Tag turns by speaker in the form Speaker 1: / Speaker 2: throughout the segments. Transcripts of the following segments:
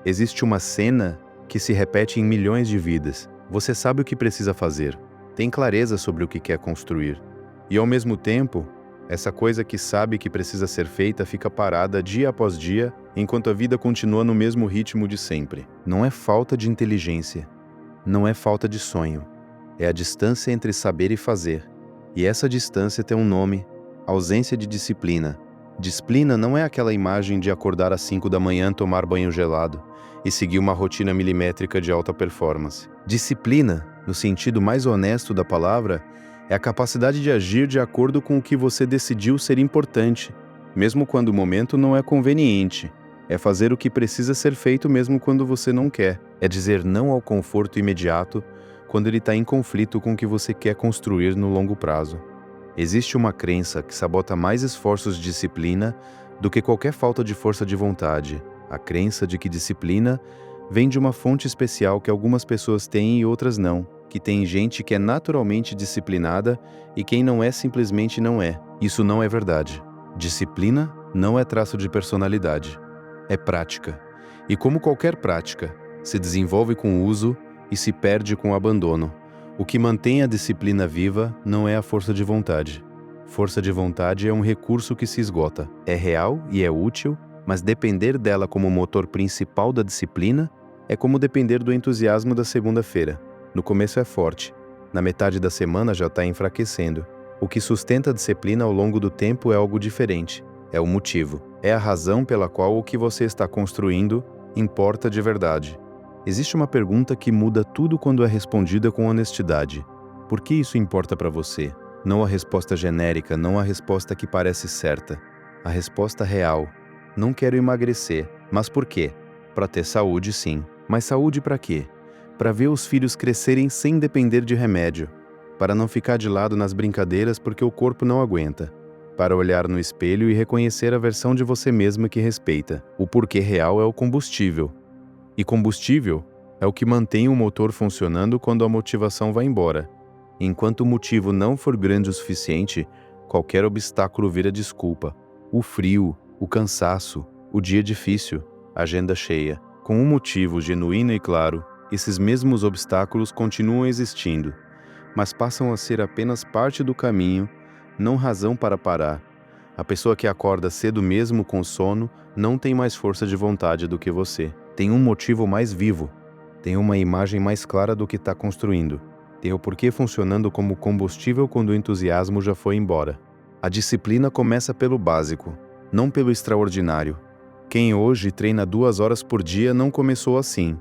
Speaker 1: Existe uma cena que se repete em milhões de vidas. Você sabe o que precisa fazer, tem clareza sobre o que quer construir. E ao mesmo tempo, essa coisa que sabe que precisa ser feita fica parada dia após dia, enquanto a vida continua no mesmo ritmo de sempre. Não é falta de inteligência, não é falta de sonho. É a distância entre saber e fazer. E essa distância tem um nome: ausência de disciplina. Disciplina não é aquela imagem de acordar às 5 da manhã, tomar banho gelado e seguir uma rotina milimétrica de alta performance. Disciplina, no sentido mais honesto da palavra, é a capacidade de agir de acordo com o que você decidiu ser importante, mesmo quando o momento não é conveniente. É fazer o que precisa ser feito mesmo quando você não quer. É dizer não ao conforto imediato quando ele está em conflito com o que você quer construir no longo prazo. Existe uma crença que sabota mais esforços de disciplina do que qualquer falta de força de vontade. A crença de que disciplina vem de uma fonte especial que algumas pessoas têm e outras não, que tem gente que é naturalmente disciplinada e quem não é simplesmente não é. Isso não é verdade. Disciplina não é traço de personalidade, é prática. E como qualquer prática, se desenvolve com o uso e se perde com o abandono. O que mantém a disciplina viva não é a força de vontade. Força de vontade é um recurso que se esgota. É real e é útil, mas depender dela como motor principal da disciplina é como depender do entusiasmo da segunda-feira. No começo é forte, na metade da semana já está enfraquecendo. O que sustenta a disciplina ao longo do tempo é algo diferente. É o motivo. É a razão pela qual o que você está construindo importa de verdade. Existe uma pergunta que muda tudo quando é respondida com honestidade. Por que isso importa para você? Não a resposta genérica, não a resposta que parece certa. A resposta real. Não quero emagrecer. Mas por quê? Para ter saúde, sim. Mas saúde para quê? Para ver os filhos crescerem sem depender de remédio. Para não ficar de lado nas brincadeiras porque o corpo não aguenta. Para olhar no espelho e reconhecer a versão de você mesma que respeita. O porquê real é o combustível. E combustível é o que mantém o motor funcionando quando a motivação vai embora. Enquanto o motivo não for grande o suficiente, qualquer obstáculo vira desculpa. O frio, o cansaço, o dia difícil, a agenda cheia. Com um motivo genuíno e claro, esses mesmos obstáculos continuam existindo, mas passam a ser apenas parte do caminho, não razão para parar. A pessoa que acorda cedo mesmo com sono não tem mais força de vontade do que você. Tem um motivo mais vivo, tem uma imagem mais clara do que está construindo, tem o porquê funcionando como combustível quando o entusiasmo já foi embora. A disciplina começa pelo básico, não pelo extraordinário. Quem hoje treina 2 horas por dia não começou assim.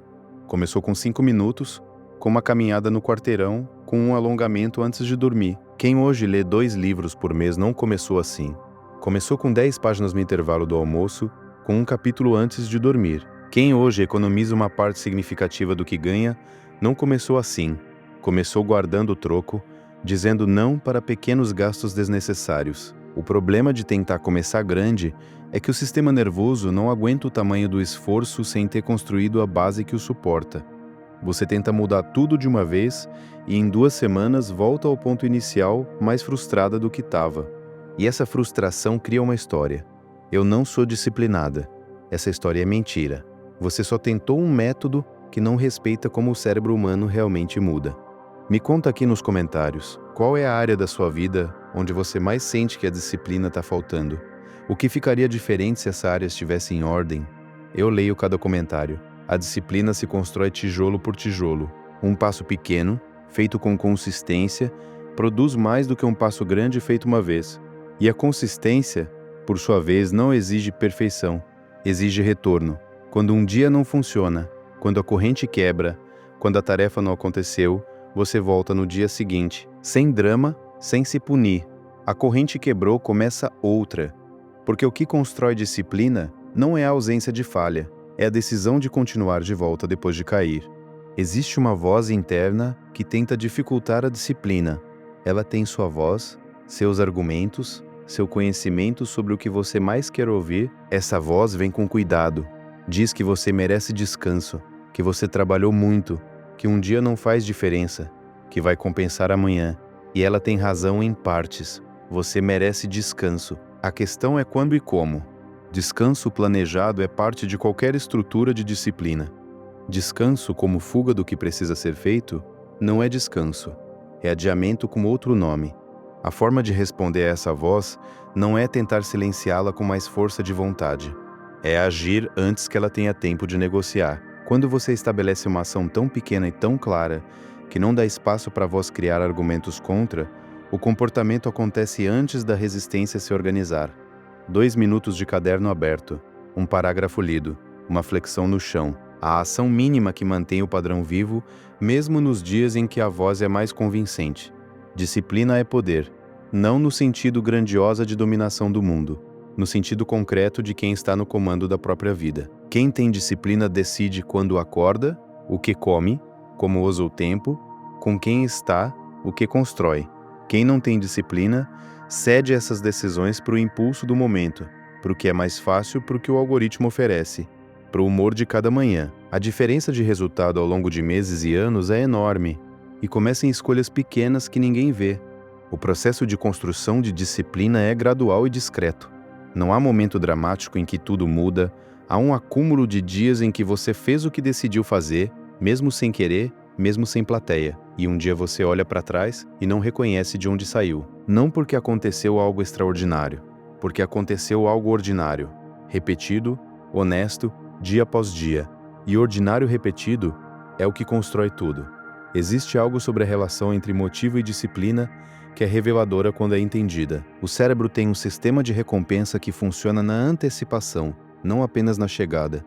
Speaker 1: Começou com 5 minutos, com uma caminhada no quarteirão, com um alongamento antes de dormir. Quem hoje lê 2 livros por mês não começou assim. Começou com 10 páginas no intervalo do almoço, com um capítulo antes de dormir. Quem hoje economiza uma parte significativa do que ganha, não começou assim. Começou guardando o troco, dizendo não para pequenos gastos desnecessários. O problema de tentar começar grande é que o sistema nervoso não aguenta o tamanho do esforço sem ter construído a base que o suporta. Você tenta mudar tudo de uma vez e em 2 semanas volta ao ponto inicial mais frustrada do que estava. E essa frustração cria uma história. Eu não sou disciplinada. Essa história é mentira. Você só tentou um método que não respeita como o cérebro humano realmente muda. Me conta aqui nos comentários, qual é a área da sua vida onde você mais sente que a disciplina está faltando? O que ficaria diferente se essa área estivesse em ordem? Eu leio cada comentário. A disciplina se constrói tijolo por tijolo. Um passo pequeno, feito com consistência, produz mais do que um passo grande feito uma vez. E a consistência, por sua vez, não exige perfeição, exige retorno. Quando um dia não funciona, quando a corrente quebra, quando a tarefa não aconteceu, você volta no dia seguinte, sem drama, sem se punir. A corrente quebrou, começa outra. Porque o que constrói disciplina não é a ausência de falha, é a decisão de continuar de volta depois de cair. Existe uma voz interna que tenta dificultar a disciplina. Ela tem sua voz, seus argumentos, seu conhecimento sobre o que você mais quer ouvir. Essa voz vem com cuidado. Diz que você merece descanso, que você trabalhou muito, que um dia não faz diferença, que vai compensar amanhã. E ela tem razão em partes. Você merece descanso. A questão é quando e como. Descanso planejado é parte de qualquer estrutura de disciplina. Descanso como fuga do que precisa ser feito não é descanso, é adiamento com outro nome. A forma de responder a essa voz não é tentar silenciá-la com mais força de vontade. É agir antes que ela tenha tempo de negociar. Quando você estabelece uma ação tão pequena e tão clara que não dá espaço para a voz criar argumentos contra, o comportamento acontece antes da resistência se organizar. 2 minutos de caderno aberto, um parágrafo lido, uma flexão no chão. A ação mínima que mantém o padrão vivo, mesmo nos dias em que a voz é mais convincente. Disciplina é poder, não no sentido grandiosa de dominação do mundo, no sentido concreto de quem está no comando da própria vida. Quem tem disciplina decide quando acorda, o que come, como usa o tempo, com quem está, o que constrói. Quem não tem disciplina, cede essas decisões para o impulso do momento, para o que é mais fácil, para o que o algoritmo oferece, para o humor de cada manhã. A diferença de resultado ao longo de meses e anos é enorme, e começa em escolhas pequenas que ninguém vê. O processo de construção de disciplina é gradual e discreto. Não há momento dramático em que tudo muda, há um acúmulo de dias em que você fez o que decidiu fazer, mesmo sem querer, mesmo sem plateia. E um dia você olha para trás e não reconhece de onde saiu. Não porque aconteceu algo extraordinário, porque aconteceu algo ordinário, repetido, honesto, dia após dia. E ordinário repetido é o que constrói tudo. Existe algo sobre a relação entre motivo e disciplina que é reveladora quando é entendida. O cérebro tem um sistema de recompensa que funciona na antecipação, não apenas na chegada.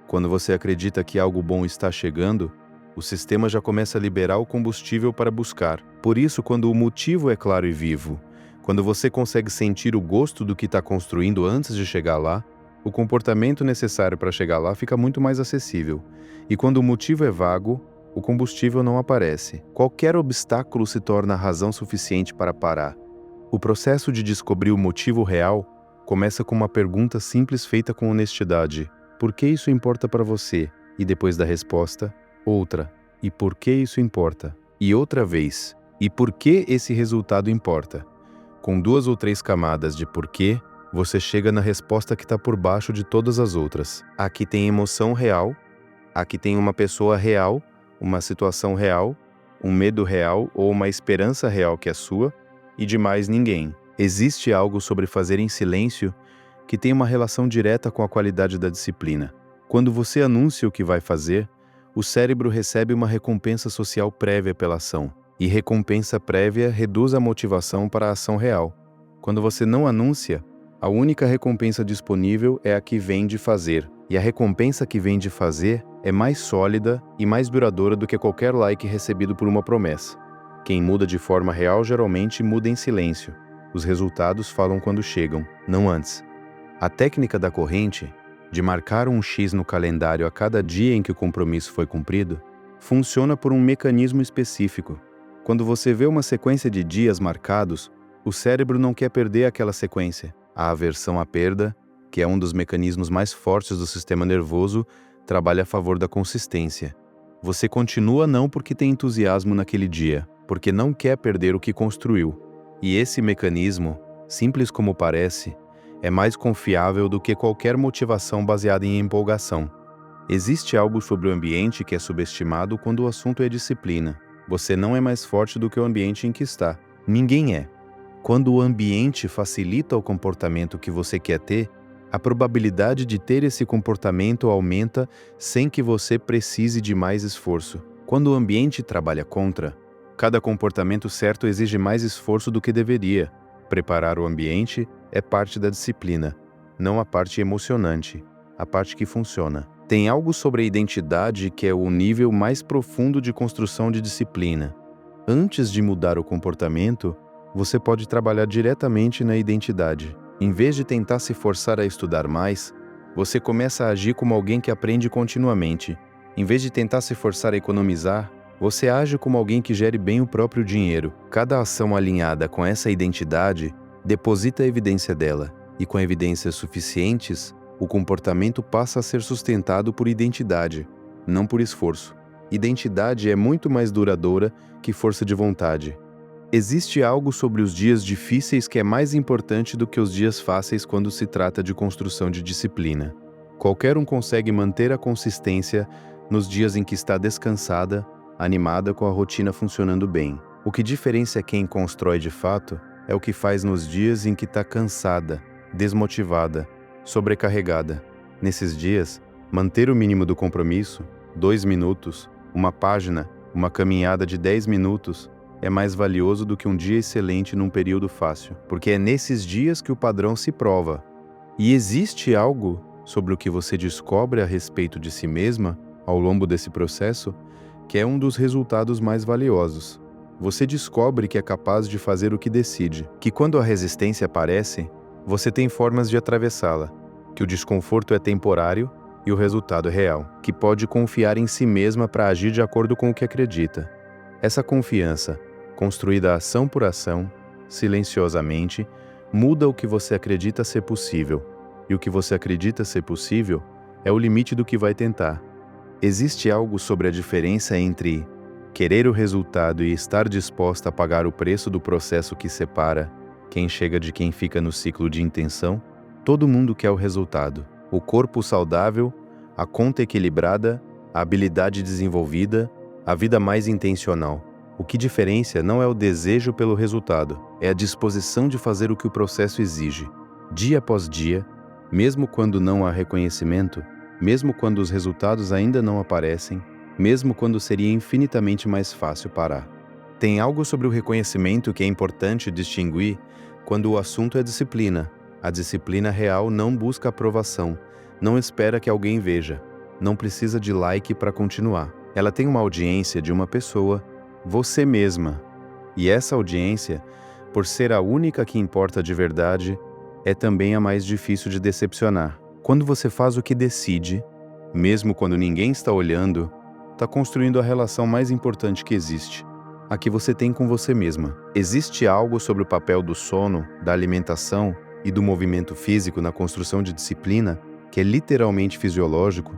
Speaker 1: Quando você acredita que algo bom está chegando, o sistema já começa a liberar o combustível para buscar. Por isso, quando o motivo é claro e vivo, quando você consegue sentir o gosto do que está construindo antes de chegar lá, o comportamento necessário para chegar lá fica muito mais acessível. E quando o motivo é vago, o combustível não aparece. Qualquer obstáculo se torna razão suficiente para parar. O processo de descobrir o motivo real começa com uma pergunta simples feita com honestidade. Por que isso importa para você? E depois da resposta, outra. E por que isso importa? E outra vez. E por que esse resultado importa? Com 2 ou 3 camadas de porquê, você chega na resposta que está por baixo de todas as outras. Aqui tem emoção real, aqui tem uma pessoa real, uma situação real, um medo real ou uma esperança real que é sua, e de mais ninguém. Existe algo sobre fazer em silêncio que tem uma relação direta com a qualidade da disciplina. Quando você anuncia o que vai fazer, o cérebro recebe uma recompensa social prévia pela ação, e recompensa prévia reduz a motivação para a ação real. Quando você não anuncia, a única recompensa disponível é a que vem de fazer, e a recompensa que vem de fazer é mais sólida e mais duradoura do que qualquer like recebido por uma promessa. Quem muda de forma real geralmente muda em silêncio. Os resultados falam quando chegam, não antes. A técnica da corrente, de marcar um X no calendário a cada dia em que o compromisso foi cumprido, funciona por um mecanismo específico. Quando você vê uma sequência de dias marcados, o cérebro não quer perder aquela sequência. A aversão à perda, que é um dos mecanismos mais fortes do sistema nervoso, trabalha a favor da consistência. Você continua não porque tem entusiasmo naquele dia, porque não quer perder o que construiu. E esse mecanismo, simples como parece, é mais confiável do que qualquer motivação baseada em empolgação. Existe algo sobre o ambiente que é subestimado quando o assunto é disciplina. Você não é mais forte do que o ambiente em que está. Ninguém é. Quando o ambiente facilita o comportamento que você quer ter, a probabilidade de ter esse comportamento aumenta sem que você precise de mais esforço. Quando o ambiente trabalha contra, cada comportamento certo exige mais esforço do que deveria. Preparar o ambiente é parte da disciplina, não a parte emocionante, a parte que funciona. Tem algo sobre a identidade que é o nível mais profundo de construção de disciplina. Antes de mudar o comportamento, você pode trabalhar diretamente na identidade. Em vez de tentar se forçar a estudar mais, você começa a agir como alguém que aprende continuamente. Em vez de tentar se forçar a economizar, você age como alguém que gere bem o próprio dinheiro. Cada ação alinhada com essa identidade deposita a evidência dela, e com evidências suficientes, o comportamento passa a ser sustentado por identidade, não por esforço. Identidade é muito mais duradoura que força de vontade. Existe algo sobre os dias difíceis que é mais importante do que os dias fáceis quando se trata de construção de disciplina. Qualquer um consegue manter a consistência nos dias em que está descansada, animada, com a rotina funcionando bem. O que diferencia quem constrói de fato é o que faz nos dias em que está cansada, desmotivada, sobrecarregada. Nesses dias, manter o mínimo do compromisso, 2 minutos, uma página, uma caminhada de 10 minutos, é mais valioso do que um dia excelente num período fácil, porque é nesses dias que o padrão se prova. E existe algo sobre o que você descobre a respeito de si mesma ao longo desse processo que é um dos resultados mais valiosos. Você descobre que é capaz de fazer o que decide, que quando a resistência aparece, você tem formas de atravessá-la, que o desconforto é temporário e o resultado é real, que pode confiar em si mesma para agir de acordo com o que acredita. Essa confiança, construída ação por ação, silenciosamente, muda o que você acredita ser possível, e o que você acredita ser possível é o limite do que vai tentar. Existe algo sobre a diferença entre querer o resultado e estar disposta a pagar o preço do processo que separa quem chega de quem fica no ciclo de intenção? Todo mundo quer o resultado, o corpo saudável, a conta equilibrada, a habilidade desenvolvida, a vida mais intencional. O que diferencia não é o desejo pelo resultado, é a disposição de fazer o que o processo exige, dia após dia, mesmo quando não há reconhecimento, mesmo quando os resultados ainda não aparecem, mesmo quando seria infinitamente mais fácil parar. Tem algo sobre o reconhecimento que é importante distinguir quando o assunto é disciplina. A disciplina real não busca aprovação, não espera que alguém veja, não precisa de like para continuar. Ela tem uma audiência de uma pessoa, você mesma. E essa audiência, por ser a única que importa de verdade, é também a mais difícil de decepcionar. Quando você faz o que decide, mesmo quando ninguém está olhando, está construindo a relação mais importante que existe, a que você tem com você mesma. Existe algo sobre o papel do sono, da alimentação e do movimento físico na construção de disciplina que é literalmente fisiológico.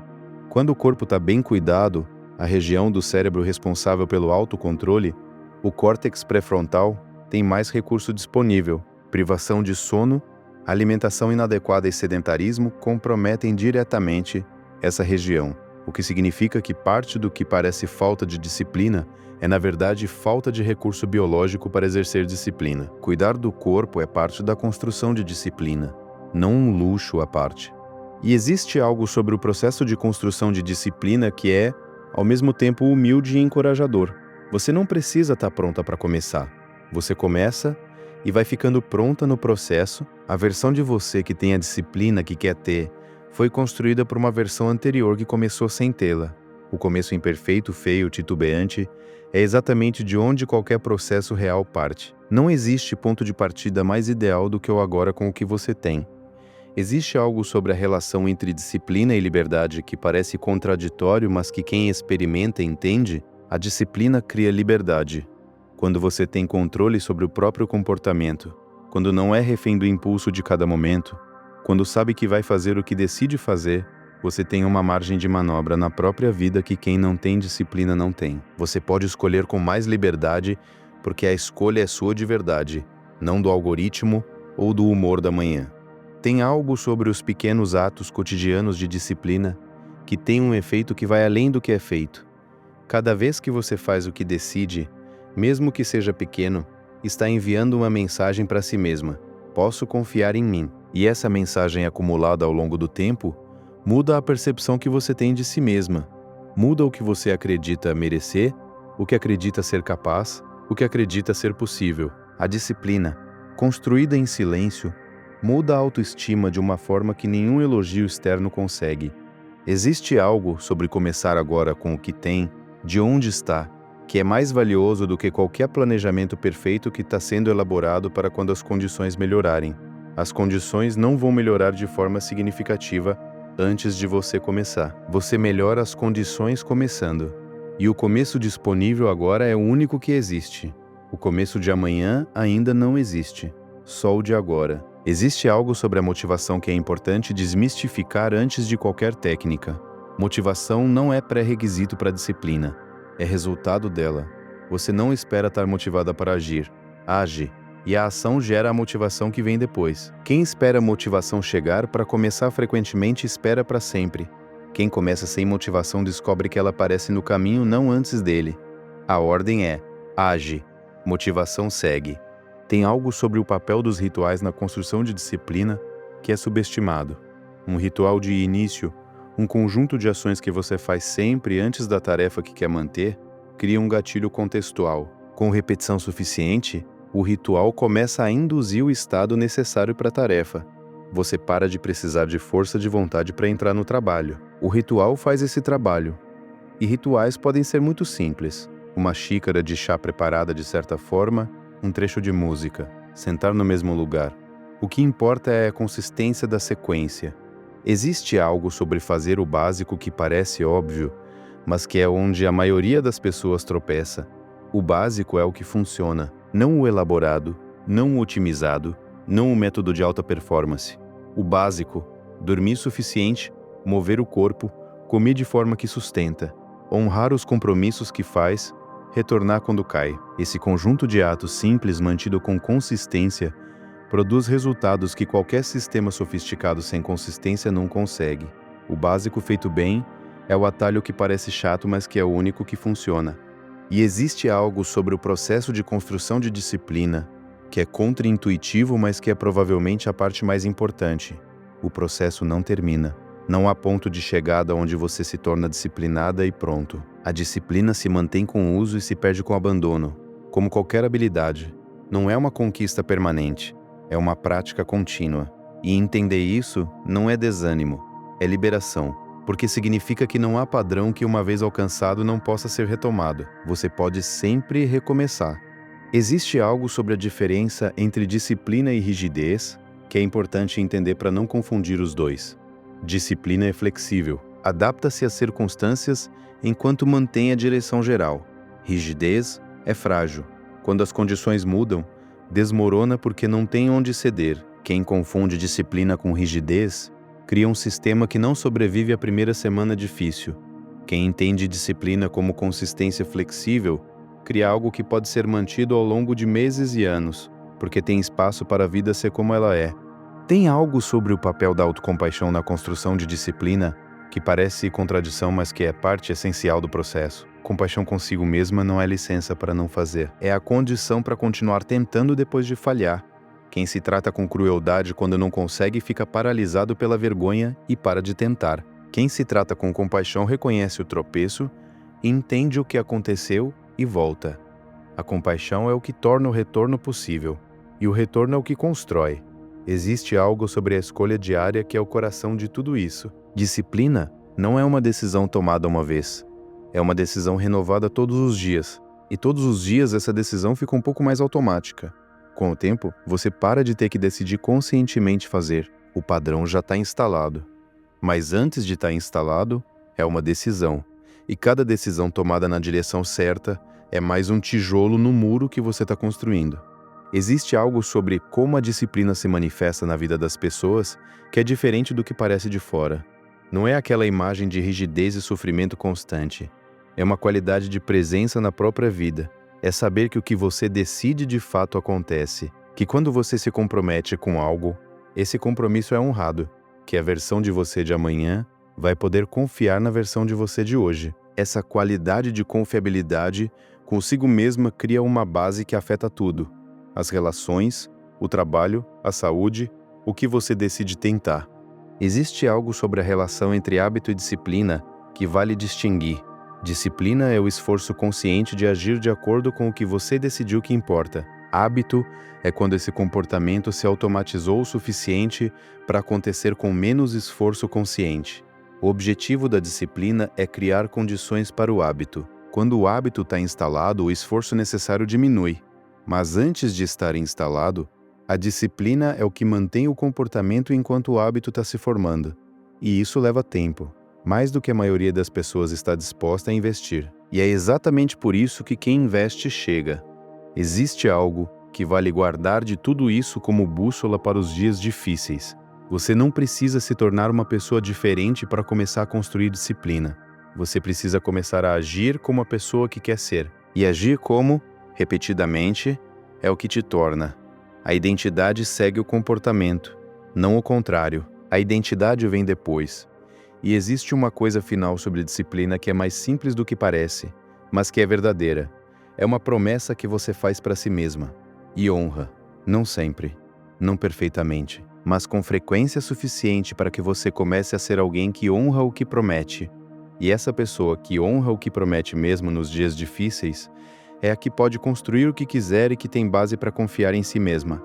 Speaker 1: Quando o corpo está bem cuidado, a região do cérebro responsável pelo autocontrole, o córtex pré-frontal, tem mais recurso disponível. Privação de sono, alimentação inadequada e sedentarismo comprometem diretamente essa região, o que significa que parte do que parece falta de disciplina é, na verdade, falta de recurso biológico para exercer disciplina. Cuidar do corpo é parte da construção de disciplina, não um luxo à parte. E existe algo sobre o processo de construção de disciplina que é, ao mesmo tempo, humilde e encorajador. Você não precisa estar pronta para começar. Você começa e vai ficando pronta no processo. A versão de você que tem a disciplina que quer ter foi construída por uma versão anterior que começou sem tê-la. O começo imperfeito, feio, titubeante, é exatamente de onde qualquer processo real parte. Não existe ponto de partida mais ideal do que o agora com o que você tem. Existe algo sobre a relação entre disciplina e liberdade que parece contraditório, mas que quem experimenta entende. A disciplina cria liberdade. Quando você tem controle sobre o próprio comportamento, quando não é refém do impulso de cada momento, quando sabe que vai fazer o que decide fazer, você tem uma margem de manobra na própria vida que quem não tem disciplina não tem. Você pode escolher com mais liberdade porque a escolha é sua de verdade, não do algoritmo ou do humor da manhã. Tem algo sobre os pequenos atos cotidianos de disciplina que tem um efeito que vai além do que é feito. Cada vez que você faz o que decide, mesmo que seja pequeno, está enviando uma mensagem para si mesma: posso confiar em mim. E essa mensagem acumulada ao longo do tempo muda a percepção que você tem de si mesma, muda o que você acredita merecer, o que acredita ser capaz, o que acredita ser possível. A disciplina, construída em silêncio, muda a autoestima de uma forma que nenhum elogio externo consegue. Existe algo sobre começar agora com o que tem, de onde está, que é mais valioso do que qualquer planejamento perfeito que está sendo elaborado para quando as condições melhorarem. As condições não vão melhorar de forma significativa antes de você começar. Você melhora as condições começando. E o começo disponível agora é o único que existe. O começo de amanhã ainda não existe. Só o de agora. Existe algo sobre a motivação que é importante desmistificar antes de qualquer técnica. Motivação não é pré-requisito para a disciplina. É resultado dela. Você não espera estar motivada para agir. age, e a ação gera a motivação que vem depois. Quem espera a motivação chegar para começar frequentemente espera para sempre. Quem começa sem motivação descobre que ela aparece no caminho não antes dele. A ordem é: age, motivação segue. Tem algo sobre o papel dos rituais na construção de disciplina que é subestimado. Um ritual de início, um conjunto de ações que você faz sempre antes da tarefa que quer manter, cria um gatilho contextual. Com repetição suficiente, o ritual começa a induzir o estado necessário para a tarefa. Você para de precisar de força de vontade para entrar no trabalho. O ritual faz esse trabalho. E rituais podem ser muito simples. Uma xícara de chá preparada de certa forma, um trecho de música, sentar no mesmo lugar. O que importa é a consistência da sequência. Existe algo sobre fazer o básico que parece óbvio, mas que é onde a maioria das pessoas tropeça. O básico é o que funciona, não o elaborado, não o otimizado, não o método de alta performance. O básico: dormir suficiente, mover o corpo, comer de forma que sustenta, honrar os compromissos que faz, retornar quando cai. Esse conjunto de atos simples mantido com consistência produz resultados que qualquer sistema sofisticado sem consistência não consegue. O básico feito bem é o atalho que parece chato, mas que é o único que funciona. E existe algo sobre o processo de construção de disciplina que é contra-intuitivo, mas que é provavelmente a parte mais importante. O processo não termina. Não há ponto de chegada onde você se torna disciplinada e pronto. A disciplina se mantém com o uso e se perde com o abandono. Como qualquer habilidade, não é uma conquista permanente, é uma prática contínua. E entender isso não é desânimo, é liberação, porque significa que não há padrão que uma vez alcançado não possa ser retomado. Você pode sempre recomeçar. Existe algo sobre a diferença entre disciplina e rigidez que é importante entender para não confundir os dois. Disciplina é flexível, adapta-se às circunstâncias enquanto mantém a direção geral. Rigidez é frágil. Quando as condições mudam, desmorona porque não tem onde ceder. Quem confunde disciplina com rigidez cria um sistema que não sobrevive à primeira semana difícil. Quem entende disciplina como consistência flexível cria algo que pode ser mantido ao longo de meses e anos, porque tem espaço para a vida ser como ela é. Tem algo sobre o papel da autocompaixão na construção de disciplina que parece contradição, mas que é parte essencial do processo. Compaixão consigo mesma não é licença para não fazer. É a condição para continuar tentando depois de falhar. Quem se trata com crueldade quando não consegue fica paralisado pela vergonha e para de tentar. Quem se trata com compaixão reconhece o tropeço, entende o que aconteceu e volta. A compaixão é o que torna o retorno possível, e o retorno é o que constrói. Existe algo sobre a escolha diária que é o coração de tudo isso. Disciplina não é uma decisão tomada uma vez. É uma decisão renovada todos os dias. E todos os dias essa decisão fica um pouco mais automática. Com o tempo, você para de ter que decidir conscientemente fazer. O padrão já está instalado. Mas antes de estar instalado, é uma decisão. E cada decisão tomada na direção certa é mais um tijolo no muro que você está construindo. Existe algo sobre como a disciplina se manifesta na vida das pessoas que é diferente do que parece de fora. Não é aquela imagem de rigidez e sofrimento constante. É uma qualidade de presença na própria vida. É saber que o que você decide de fato acontece. Que quando você se compromete com algo, esse compromisso é honrado. Que a versão de você de amanhã vai poder confiar na versão de você de hoje. Essa qualidade de confiabilidade consigo mesma cria uma base que afeta tudo. As relações, o trabalho, a saúde, o que você decide tentar. Existe algo sobre a relação entre hábito e disciplina que vale distinguir. Disciplina é o esforço consciente de agir de acordo com o que você decidiu que importa. Hábito é quando esse comportamento se automatizou o suficiente para acontecer com menos esforço consciente. O objetivo da disciplina é criar condições para o hábito. Quando o hábito está instalado, o esforço necessário diminui. Mas antes de estar instalado, a disciplina é o que mantém o comportamento enquanto o hábito está se formando. E isso leva tempo, mais do que a maioria das pessoas está disposta a investir. E é exatamente por isso que quem investe chega. Existe algo que vale guardar de tudo isso como bússola para os dias difíceis. Você não precisa se tornar uma pessoa diferente para começar a construir disciplina. Você precisa começar a agir como a pessoa que quer ser. E agir como, repetidamente, é o que te torna. A identidade segue o comportamento, não o contrário. A identidade vem depois. E existe uma coisa final sobre disciplina que é mais simples do que parece, mas que é verdadeira. É uma promessa que você faz para si mesma. E honra. Não sempre, não perfeitamente, mas com frequência suficiente para que você comece a ser alguém que honra o que promete. E essa pessoa que honra o que promete mesmo nos dias difíceis é a que pode construir o que quiser e que tem base para confiar em si mesma.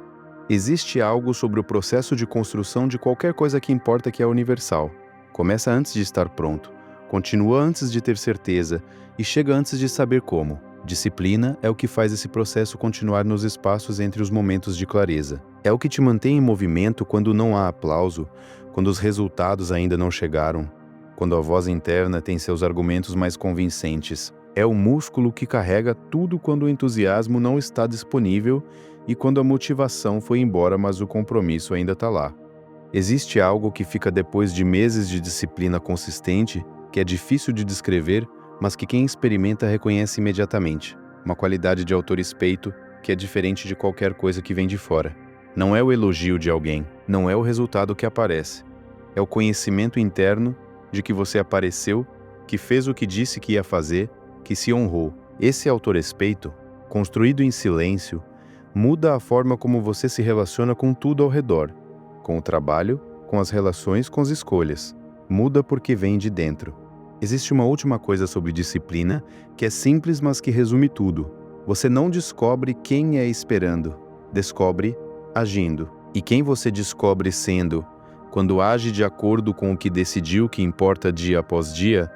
Speaker 1: Existe algo sobre o processo de construção de qualquer coisa que importa que é universal. Começa antes de estar pronto, continua antes de ter certeza e chega antes de saber como. Disciplina é o que faz esse processo continuar nos espaços entre os momentos de clareza. É o que te mantém em movimento quando não há aplauso, quando os resultados ainda não chegaram, quando a voz interna tem seus argumentos mais convincentes. É o músculo que carrega tudo quando o entusiasmo não está disponível e quando a motivação foi embora, mas o compromisso ainda está lá. Existe algo que fica depois de meses de disciplina consistente, que é difícil de descrever, mas que quem experimenta reconhece imediatamente. Uma qualidade de autorrespeito que é diferente de qualquer coisa que vem de fora. Não é o elogio de alguém, não é o resultado que aparece. É o conhecimento interno de que você apareceu, que fez o que disse que ia fazer, que se honrou. Esse autorrespeito, construído em silêncio, muda a forma como você se relaciona com tudo ao redor, com o trabalho, com as relações, com as escolhas. Muda porque vem de dentro. Existe uma última coisa sobre disciplina que é simples, mas que resume tudo. Você não descobre quem é esperando, descobre agindo. E quem você descobre sendo, quando age de acordo com o que decidiu que importa dia após dia,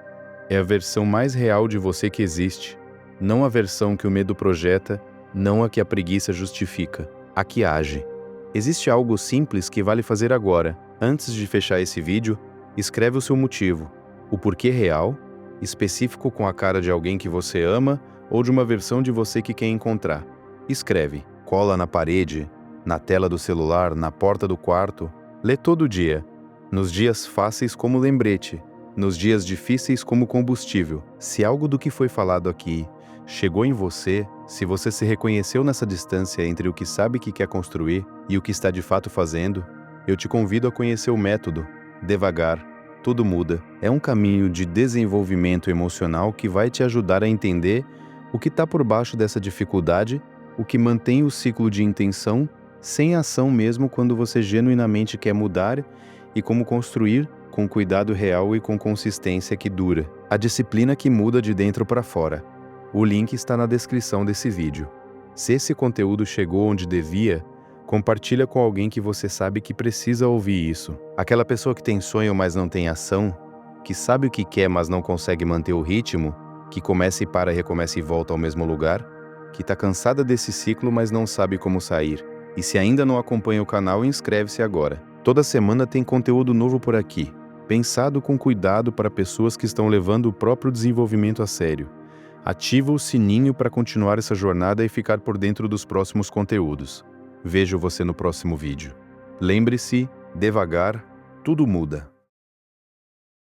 Speaker 1: é a versão mais real de você que existe. Não a versão que o medo projeta, não a que a preguiça justifica, a que age. Existe algo simples que vale fazer agora. Antes de fechar esse vídeo, escreve o seu motivo. O porquê real, específico com a cara de alguém que você ama ou de uma versão de você que quer encontrar. Escreve, cola na parede, na tela do celular, na porta do quarto. Lê todo dia. Nos dias fáceis como lembrete, nos dias difíceis como combustível. Se algo do que foi falado aqui chegou em você, se você se reconheceu nessa distância entre o que sabe que quer construir e o que está de fato fazendo, eu te convido a conhecer o método. Devagar, tudo muda. É um caminho de desenvolvimento emocional que vai te ajudar a entender o que está por baixo dessa dificuldade, o que mantém o ciclo de intenção sem ação mesmo quando você genuinamente quer mudar e como construir com cuidado real e com consistência que dura. A disciplina que muda de dentro para fora. O link está na descrição desse vídeo. Se esse conteúdo chegou onde devia, compartilha com alguém que você sabe que precisa ouvir isso. Aquela pessoa que tem sonho, mas não tem ação, que sabe o que quer, mas não consegue manter o ritmo, que começa e para, recomeça e volta ao mesmo lugar, que está cansada desse ciclo, mas não sabe como sair. E se ainda não acompanha o canal, inscreve-se agora. Toda semana tem conteúdo novo por aqui, pensado com cuidado para pessoas que estão levando o próprio desenvolvimento a sério. Ativa o sininho para continuar essa jornada e ficar por dentro dos próximos conteúdos. Vejo você no próximo vídeo. Lembre-se, devagar, tudo muda.